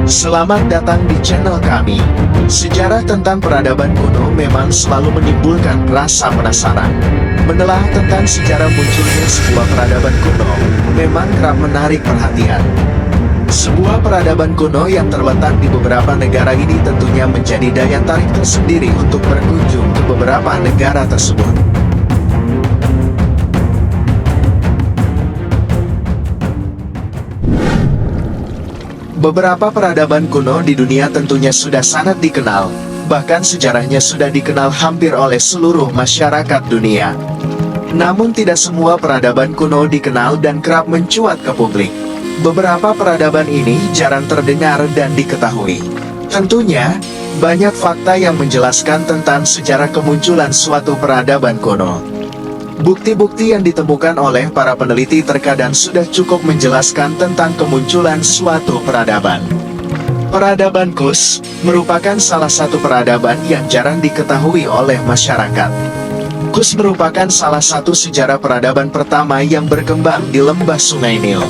Selamat datang di channel kami. Sejarah tentang peradaban kuno memang selalu menimbulkan rasa penasaran. Menelaah tentang sejarah munculnya sebuah peradaban kuno memang kerap menarik perhatian. Sebuah peradaban kuno yang terletak di beberapa negara ini tentunya menjadi daya tarik tersendiri untuk berkunjung ke beberapa negara tersebut. Beberapa peradaban kuno di dunia tentunya sudah sangat dikenal, bahkan sejarahnya sudah dikenal hampir oleh seluruh masyarakat dunia. Namun tidak semua peradaban kuno dikenal dan kerap mencuat ke publik. Beberapa peradaban ini jarang terdengar dan diketahui. Tentunya, banyak fakta yang menjelaskan tentang sejarah kemunculan suatu peradaban kuno. Bukti-bukti yang ditemukan oleh para peneliti terkadang sudah cukup menjelaskan tentang kemunculan suatu peradaban. Peradaban Kus merupakan salah satu peradaban yang jarang diketahui oleh masyarakat. Kus merupakan salah satu sejarah peradaban pertama yang berkembang di lembah Sungai Nil.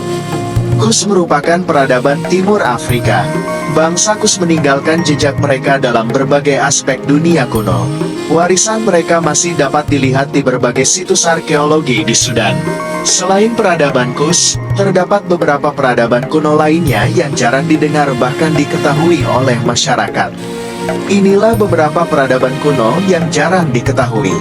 Kus merupakan peradaban Timur Afrika. Bangsa Kus meninggalkan jejak mereka dalam berbagai aspek dunia kuno. Warisan mereka masih dapat dilihat di berbagai situs arkeologi di Sudan. Selain peradaban Kus, terdapat beberapa peradaban kuno lainnya yang jarang didengar bahkan diketahui oleh masyarakat. Inilah beberapa peradaban kuno yang jarang diketahui.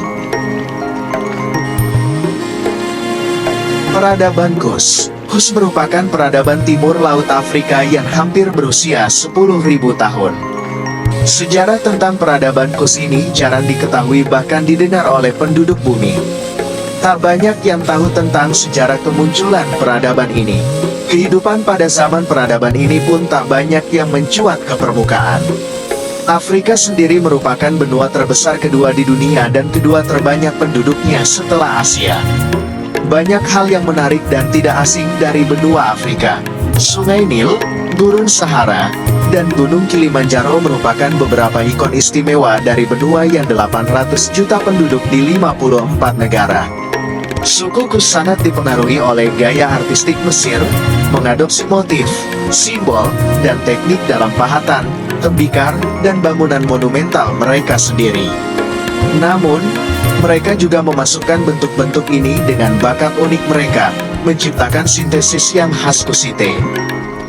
Peradaban Kus. Kus merupakan peradaban timur laut Afrika yang hampir berusia 10.000 tahun. Sejarah tentang peradaban Kus ini jarang diketahui bahkan didengar oleh penduduk bumi. Tak banyak yang tahu tentang sejarah kemunculan peradaban ini. Kehidupan pada zaman peradaban ini pun tak banyak yang mencuat ke permukaan. Afrika sendiri merupakan benua terbesar kedua di dunia dan kedua terbanyak penduduknya setelah Asia. Banyak hal yang menarik dan tidak asing dari benua Afrika. Sungai Nil, Gurun Sahara, dan Gunung Kilimanjaro merupakan beberapa ikon istimewa dari benua yang 800 juta penduduk di 54 negara. Suku Kus sangat dipengaruhi oleh gaya artistik Mesir, mengadopsi motif, simbol, dan teknik dalam pahatan, tembikar, dan bangunan monumental mereka sendiri. Namun, mereka juga memasukkan bentuk-bentuk ini dengan bakat unik mereka, menciptakan sintesis yang khas Kusite.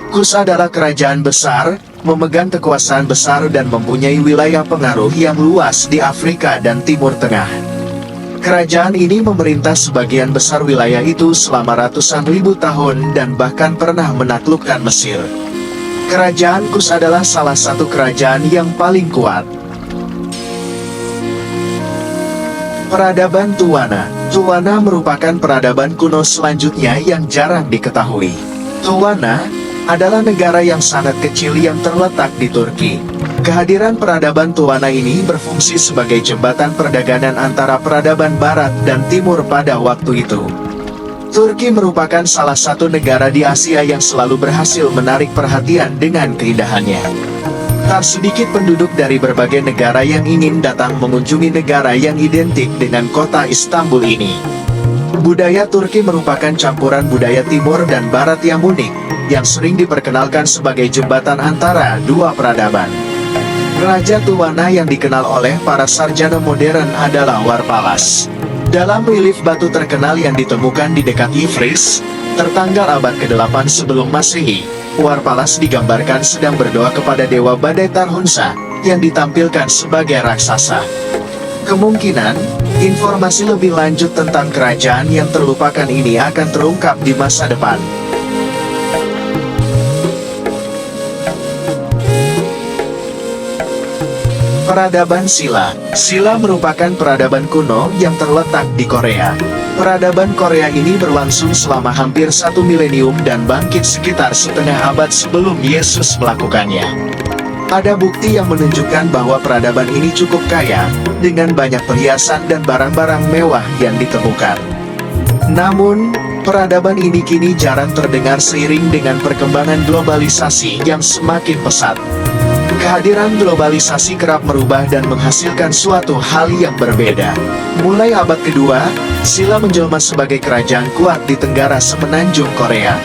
Kus adalah kerajaan besar, memegang kekuasaan besar dan mempunyai wilayah pengaruh yang luas di Afrika dan Timur Tengah. Kerajaan ini memerintah sebagian besar wilayah itu selama ratusan ribu tahun dan bahkan pernah menaklukkan Mesir. Kerajaan Kus adalah salah satu kerajaan yang paling kuat. Peradaban Tuwana. Tuwana merupakan peradaban kuno selanjutnya yang jarang diketahui. Tuwana adalah negara yang sangat kecil yang terletak di Turki. Kehadiran peradaban Tuwana ini berfungsi sebagai jembatan perdagangan antara peradaban Barat dan Timur pada waktu itu. Turki merupakan salah satu negara di Asia yang selalu berhasil menarik perhatian dengan keindahannya. Tak sedikit penduduk dari berbagai negara yang ingin datang mengunjungi negara yang identik dengan kota Istanbul ini. Budaya Turki merupakan campuran budaya Timur dan Barat yang unik, yang sering diperkenalkan sebagai jembatan antara dua peradaban. Raja Tuwana yang dikenal oleh para sarjana modern adalah Warpalas. Dalam relief batu terkenal yang ditemukan di dekat Ifris, tertanggal abad ke-8 sebelum Masehi, Warpalas digambarkan sedang berdoa kepada Dewa Badai Tarhunsa, yang ditampilkan sebagai raksasa. Kemungkinan, informasi lebih lanjut tentang kerajaan yang terlupakan ini akan terungkap di masa depan. Peradaban Silla. Silla merupakan peradaban kuno yang terletak di Korea. Peradaban Korea ini berlangsung selama hampir 1 milenium dan bangkit sekitar setengah abad sebelum Yesus melakukannya. Ada bukti yang menunjukkan bahwa peradaban ini cukup kaya, dengan banyak perhiasan dan barang-barang mewah yang ditemukan. Namun, peradaban ini kini jarang terdengar seiring dengan perkembangan globalisasi yang semakin pesat. Kehadiran globalisasi kerap merubah dan menghasilkan suatu hal yang berbeda. Mulai abad kedua, Silla menjelma sebagai kerajaan kuat di Tenggara Semenanjung Korea.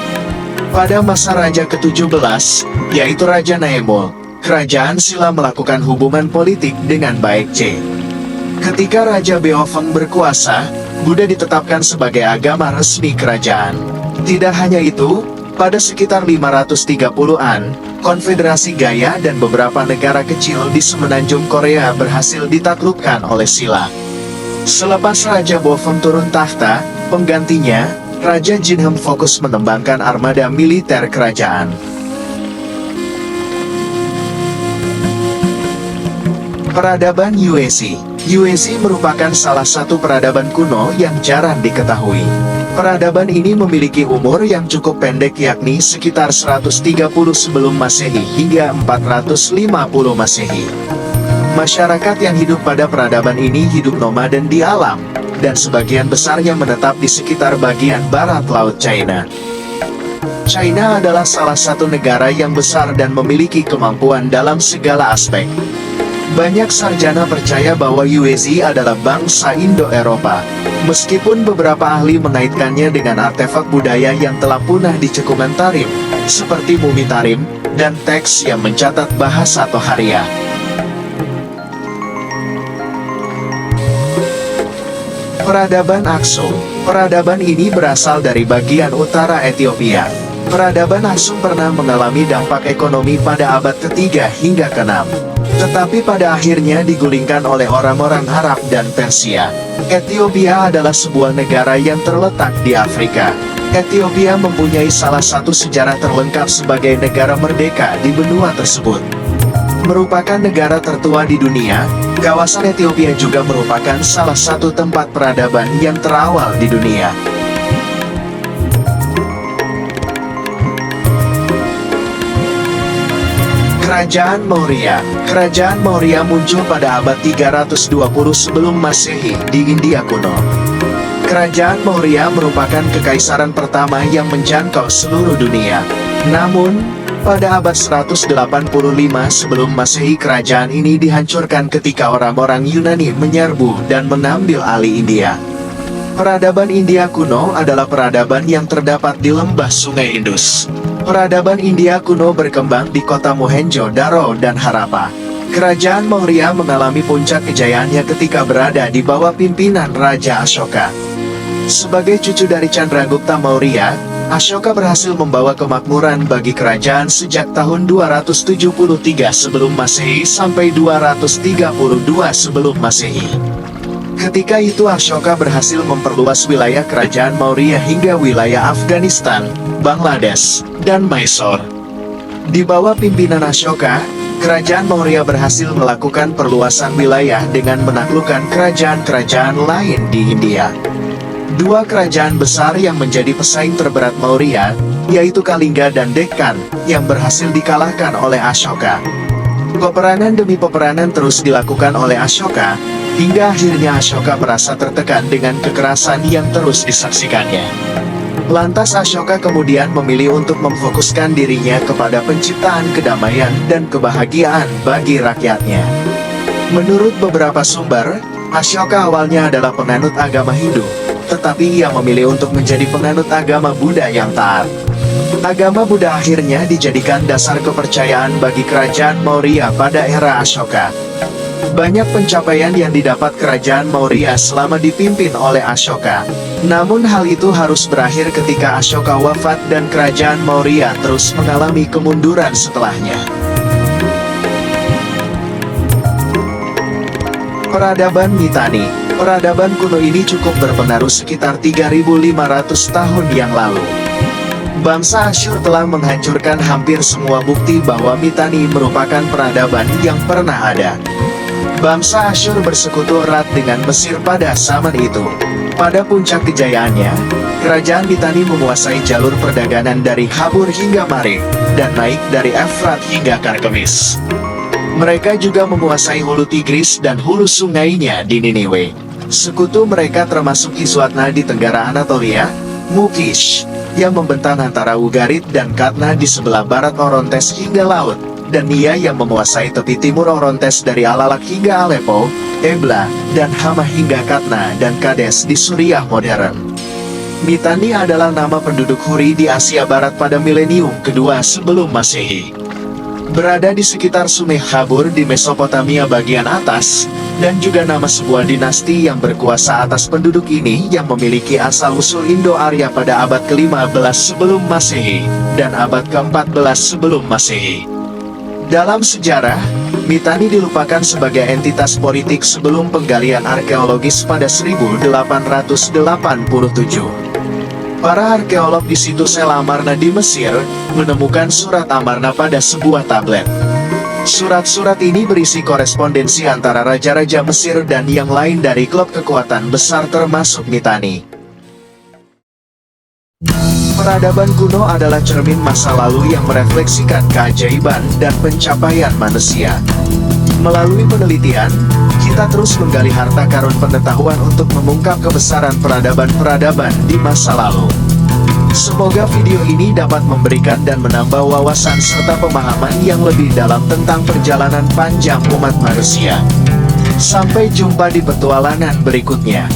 Pada masa Raja ke-17, yaitu Raja Naemul, Kerajaan Silla melakukan hubungan politik dengan Baek J. Ketika Raja Beofeng berkuasa, Buddha ditetapkan sebagai agama resmi kerajaan. Tidak hanya itu, pada sekitar 530-an, Konfederasi Gaya dan beberapa negara kecil di semenanjung Korea berhasil ditaklukkan oleh Silla. Selepas Raja Beofeng turun tahta, penggantinya, Raja Jinhem fokus mengembangkan armada militer kerajaan. Peradaban Yuezhi. Yuezhi merupakan salah satu peradaban kuno yang jarang diketahui. Peradaban ini memiliki umur yang cukup pendek, yakni sekitar 130 sebelum Masehi hingga 450 Masehi. Masyarakat yang hidup pada peradaban ini hidup nomaden di alam, dan sebagian besarnya menetap di sekitar bagian barat Laut China. China adalah salah satu negara yang besar dan memiliki kemampuan dalam segala aspek. Banyak sarjana percaya bahwa Yuezhi adalah bangsa Indo-Eropa, meskipun beberapa ahli mengaitkannya dengan artefak budaya yang telah punah di cekungan Tarim, seperti mumi Tarim, dan teks yang mencatat bahasa Toharia. Peradaban Aksum. Peradaban ini berasal dari bagian utara Ethiopia. Peradaban Aksum pernah mengalami dampak ekonomi pada abad ketiga hingga ke-6. Tetapi pada akhirnya digulingkan oleh orang-orang Arab dan Persia. Ethiopia adalah sebuah negara yang terletak di Afrika. Ethiopia mempunyai salah satu sejarah terlengkap sebagai negara merdeka di benua tersebut. Merupakan negara tertua di dunia, kawasan Ethiopia juga merupakan salah satu tempat peradaban yang terawal di dunia. Kerajaan Maurya. Kerajaan Maurya muncul pada abad 320 sebelum Masehi di India kuno. Kerajaan Maurya merupakan kekaisaran pertama yang menjangkau seluruh dunia. Namun, pada abad 185 sebelum Masehi kerajaan ini dihancurkan ketika orang-orang Yunani menyerbu dan mengambil alih India. Peradaban India kuno adalah peradaban yang terdapat di lembah Sungai Indus. Peradaban India kuno berkembang di kota Mohenjo-daro dan Harappa. Kerajaan Maurya mengalami puncak kejayaannya ketika berada di bawah pimpinan Raja Ashoka. Sebagai cucu dari Chandragupta Maurya, Ashoka berhasil membawa kemakmuran bagi kerajaan sejak tahun 273 sebelum Masehi sampai 232 sebelum Masehi. Ketika itu Ashoka berhasil memperluas wilayah kerajaan Maurya hingga wilayah Afghanistan, Bangladesh, dan Mysore. Di bawah pimpinan Ashoka, kerajaan Maurya berhasil melakukan perluasan wilayah dengan menaklukkan kerajaan-kerajaan lain di India. Dua kerajaan besar yang menjadi pesaing terberat Maurya, yaitu Kalingga dan Deccan, yang berhasil dikalahkan oleh Ashoka. Peperangan demi peperangan terus dilakukan oleh Ashoka, hingga akhirnya Ashoka merasa tertekan dengan kekerasan yang terus disaksikannya. Lantas Ashoka kemudian memilih untuk memfokuskan dirinya kepada penciptaan kedamaian dan kebahagiaan bagi rakyatnya. Menurut beberapa sumber, Ashoka awalnya adalah penganut agama Hindu, tetapi ia memilih untuk menjadi penganut agama Buddha yang taat. Agama Buddha akhirnya dijadikan dasar kepercayaan bagi kerajaan Maurya pada era Ashoka. Banyak pencapaian yang didapat kerajaan Maurya selama dipimpin oleh Ashoka. Namun hal itu harus berakhir ketika Ashoka wafat dan kerajaan Maurya terus mengalami kemunduran setelahnya. Peradaban Mitanni. Peradaban kuno ini cukup berpengaruh sekitar 3.500 tahun yang lalu. Bangsa Asyur telah menghancurkan hampir semua bukti bahwa Mitanni merupakan peradaban yang pernah ada. Bangsa Asyur bersekutu erat dengan Mesir pada zaman itu. Pada puncak kejayaannya, kerajaan Mitanni menguasai jalur perdagangan dari Habur hingga Marib, dan naik dari Efrat hingga Karkemis. Mereka juga menguasai hulu Tigris dan hulu sungainya di Niniwe. Sekutu mereka termasuk Iswatna di tenggara Anatolia, Mukish, yang membentang antara Ugarit dan Katna di sebelah barat Orontes hingga laut, dan Nia yang menguasai tepi timur Orontes dari Alalak hingga Aleppo, Ebla, dan Hama hingga Katna dan Kades di Suriah modern. Mitanni adalah nama penduduk Hurri di Asia Barat pada milenium kedua sebelum Masehi. Berada di sekitar Sungai Habur di Mesopotamia bagian atas, dan juga nama sebuah dinasti yang berkuasa atas penduduk ini yang memiliki asal-usul Indo-Arya pada abad ke-15 sebelum Masehi, dan abad ke-14 sebelum Masehi. Dalam sejarah, Mitanni dilupakan sebagai entitas politik sebelum penggalian arkeologis pada 1887. Para arkeolog di situs El Amarna di Mesir menemukan surat Amarna pada sebuah tablet. Surat-surat ini berisi korespondensi antara raja-raja Mesir dan yang lain dari klub kekuatan besar termasuk Mitanni. Peradaban kuno adalah cermin masa lalu yang merefleksikan keajaiban dan pencapaian manusia. Melalui penelitian, kita terus menggali harta karun pengetahuan untuk mengungkap kebesaran peradaban-peradaban di masa lalu. Semoga video ini dapat memberikan dan menambah wawasan serta pemahaman yang lebih dalam tentang perjalanan panjang umat manusia. Sampai jumpa di petualangan berikutnya.